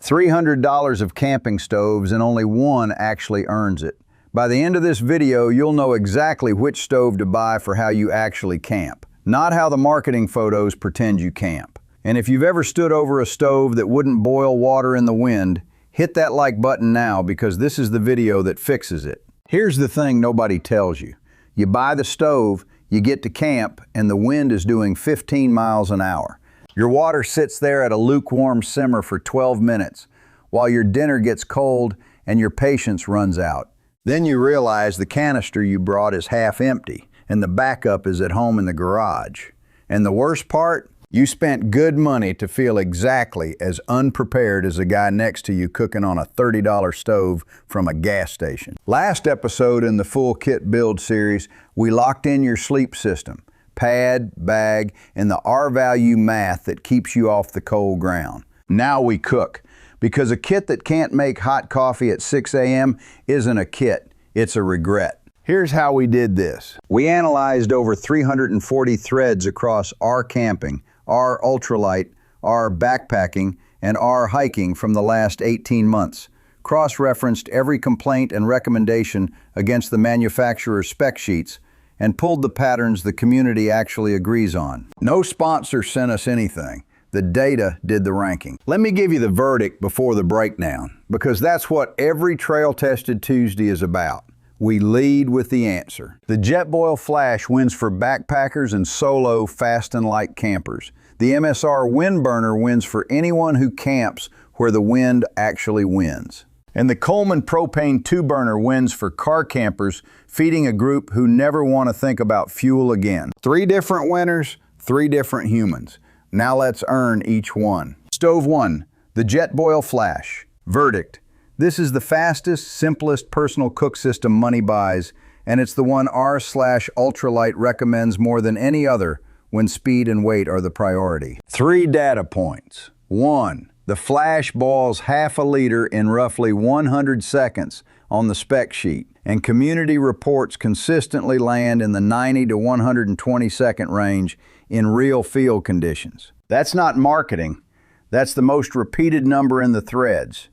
$300 of camping stoves and only one actually earns it. By the end of this video, you'll know exactly which stove to buy for how you actually camp, not how the marketing photos pretend you camp. And if you've ever stood over a stove that wouldn't boil water in the wind, hit that like button now because this is the video that fixes it. Here's the thing nobody tells you. You buy the stove, you get to camp, and the wind is doing 15 miles an hour. Your water sits there at a lukewarm simmer for 12 minutes while your dinner gets cold and your patience runs out. Then you realize the canister you brought is half empty and the backup is at home in the garage. And the worst part? You spent good money to feel exactly as unprepared as the guy next to you cooking on a $30 stove from a gas station. Last episode in the full kit build series, we locked in your sleep system, pad, bag, and the R-value math that keeps you off the cold ground. Now we cook, because a kit that can't make hot coffee at 6 a.m. isn't a kit, it's a regret. Here's how we did this. We analyzed over 340 threads across R camping, R ultralight, R backpacking, and R hiking from the last 18 months. Cross-referenced every complaint and recommendation against the manufacturer's spec sheets, and pulled the patterns the community actually agrees on. No sponsor sent us anything. The data did the ranking. Let me give you the verdict before the breakdown, because that's what every Trail Tested Tuesday is about. We lead with the answer. The Jetboil Flash wins for backpackers and solo fast and light campers. The MSR WindBurner wins for anyone who camps where the wind actually wins. And the Coleman Propane 2-burner wins for car campers feeding a group who never want to think about fuel again. 3 different winners, 3 different humans. Now let's earn each one. Stove 1, the Jetboil Flash. Verdict: this is the fastest, simplest personal cook system money buys, and it's the one R/Ultralight recommends more than any other when speed and weight are the priority. 3 data points. 1. The Flash boils half a liter in roughly 100 seconds on the spec sheet, and community reports consistently land in the 90 to 120 second range in real field conditions. That's not marketing, that's the most repeated number in the threads.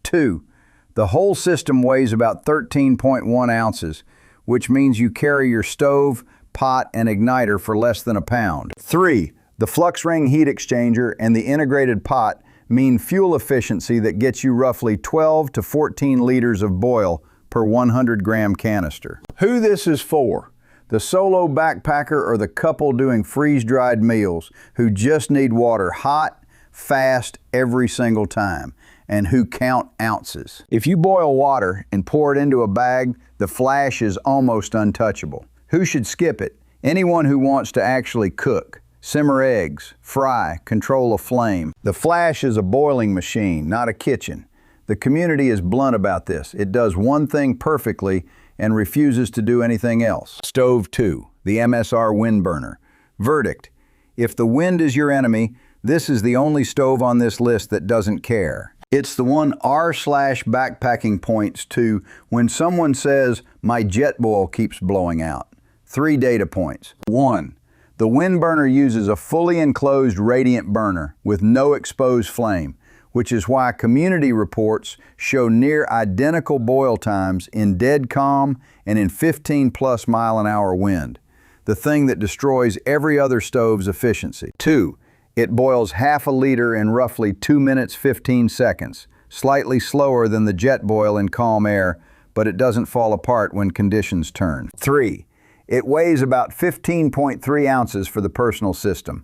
2. The whole system weighs about 13.1 ounces, which means you carry your stove, pot, and igniter for less than a pound. 3. The flux ring heat exchanger and the integrated pot mean fuel efficiency that gets you roughly 12 to 14 liters of boil per 100 gram canister. Who this is for? The solo backpacker or the couple doing freeze-dried meals who just need water hot, fast, every single time, and who count ounces. If you boil water and pour it into a bag, the Flash is almost untouchable. Who should skip it? Anyone who wants to actually cook, simmer eggs, fry, control a flame. The Flash is a boiling machine, not a kitchen. The community is blunt about this. It does one thing perfectly and refuses to do anything else. Stove 2, the MSR WindBurner. Verdict: if the wind is your enemy, this is the only stove on this list that doesn't care. It's the one R/backpacking points to when someone says, my Jetboil keeps blowing out. 3 data points. 1. The WindBurner uses a fully enclosed radiant burner with no exposed flame, which is why community reports show near identical boil times in dead calm and in 15+ mile-an-hour wind, the thing that destroys every other stove's efficiency. 2. It boils half a liter in roughly 2 minutes 15 seconds, slightly slower than the Jetboil in calm air, but it doesn't fall apart when conditions turn. 3. It weighs about 15.3 ounces for the personal system,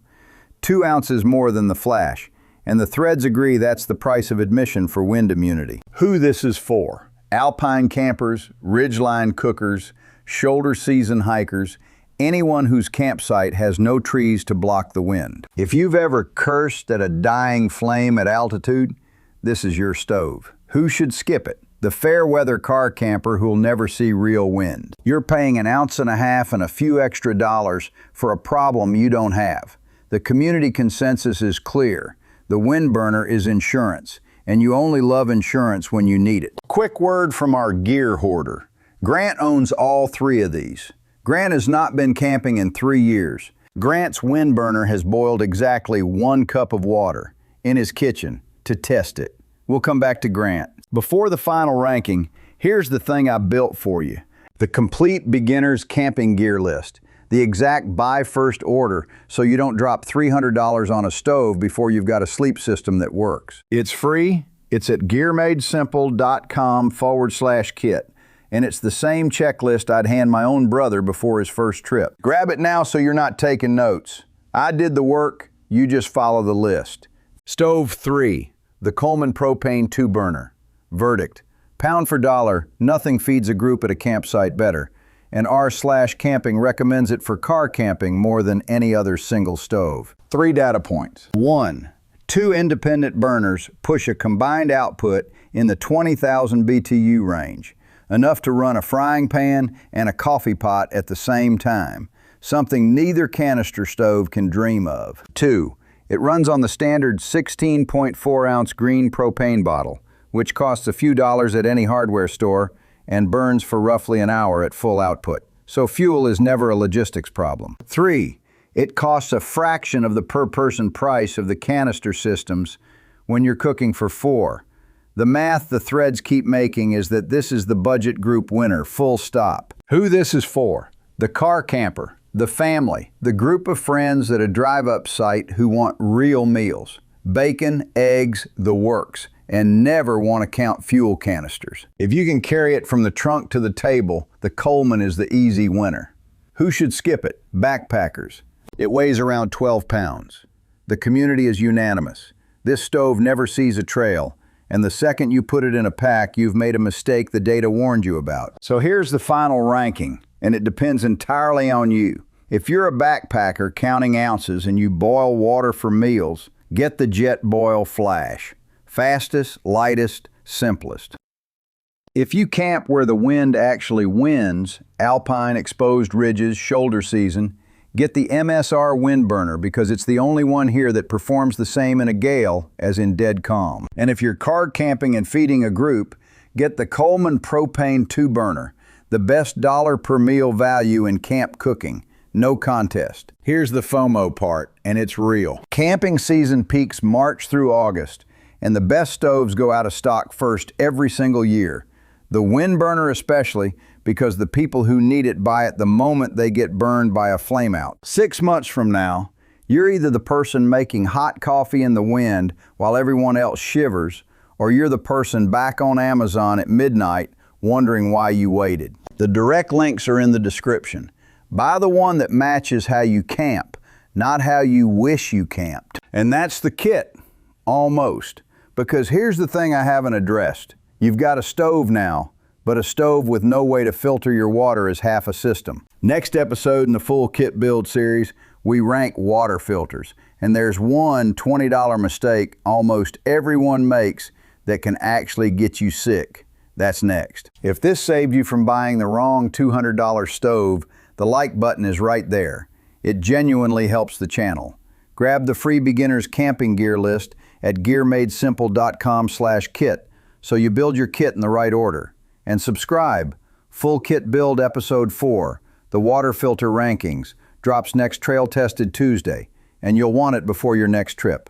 2 ounces more than the Flash, and the threads agree that's the price of admission for wind immunity. Who this is for? Alpine campers, ridgeline cookers, shoulder season hikers, anyone whose campsite has no trees to block the wind. If you've ever cursed at a dying flame at altitude, this is your stove. Who should skip it? The fair weather car camper who'll never see real wind. You're paying 1.5 ounces and a few extra dollars for a problem you don't have. The community consensus is clear. The WindBurner is insurance, and you only love insurance when you need it. Quick word from our gear hoarder. Grant owns all 3 of these. Grant has not been camping in 3 years. Grant's WindBurner has boiled exactly 1 cup of water in his kitchen to test it. we'll come back to Grant. Before the final ranking, here's the thing I built for you. The complete beginner's camping gear list. The exact buy first order so you don't drop $300 on a stove before you've got a sleep system that works. It's free. It's at gearmadesimple.com/kit. And it's the same checklist I'd hand my own brother before his first trip. Grab it now so you're not taking notes. I did the work, you just follow the list. Stove 3, the Coleman propane 2-burner. Verdict: pound for dollar, nothing feeds a group at a campsite better. And r/camping recommends it for car camping more than any other single stove. 3 data points. 1. 2 independent burners push a combined output in the 20,000 BTU range. Enough to run a frying pan and a coffee pot at the same time, something neither canister stove can dream of. 2. It runs on the standard 16.4-ounce green propane bottle, which costs a few dollars at any hardware store and burns for roughly an hour at full output. So fuel is never a logistics problem. 3. It costs a fraction of the per-person price of the canister systems when you're cooking for 4. The math the threads keep making is that this is the budget group winner, full stop. Who this is for? The car camper, the family, the group of friends at a drive-up site who want real meals. Bacon, eggs, the works, and never want to count fuel canisters. If you can carry it from the trunk to the table, the Coleman is the easy winner. Who should skip it? Backpackers. It weighs around 12 pounds. The community is unanimous. This stove never sees a trail. And the second you put it in a pack, you've made a mistake the data warned you about. So here's the final ranking, and it depends entirely on you. If you're a backpacker counting ounces and you boil water for meals, get the Jetboil Flash. Fastest, lightest, simplest. If you camp where the wind actually wins, alpine, exposed ridges, shoulder season, get the MSR WindBurner because it's the only one here that performs the same in a gale as in dead calm. And if you're car camping and feeding a group, get the Coleman propane 2-burner, the best dollar per meal value in camp cooking. No contest. Here's the FOMO part, and it's real. Camping season peaks March through August, and the best stoves go out of stock first every single year. The WindBurner especially, because the people who need it buy it the moment they get burned by a flameout. 6 months from now, you're either the person making hot coffee in the wind while everyone else shivers, or you're the person back on Amazon at midnight wondering why you waited. The direct links are in the description. Buy the one that matches how you camp, not how you wish you camped. And that's the kit, almost. Because here's the thing I haven't addressed. You've got a stove now, but a stove with no way to filter your water is half a system. Next episode in the full kit build series, we rank water filters. And there's one $20 mistake almost everyone makes that can actually get you sick. That's next. If this saved you from buying the wrong $200 stove, the like button is right there. It genuinely helps the channel. Grab the free beginner's camping gear list at gearmadesimple.com/kit so you build your kit in the right order. And subscribe. Full Kit Build Episode 4, the water filter rankings, drops next trail tested Tuesday, and you'll want it before your next trip.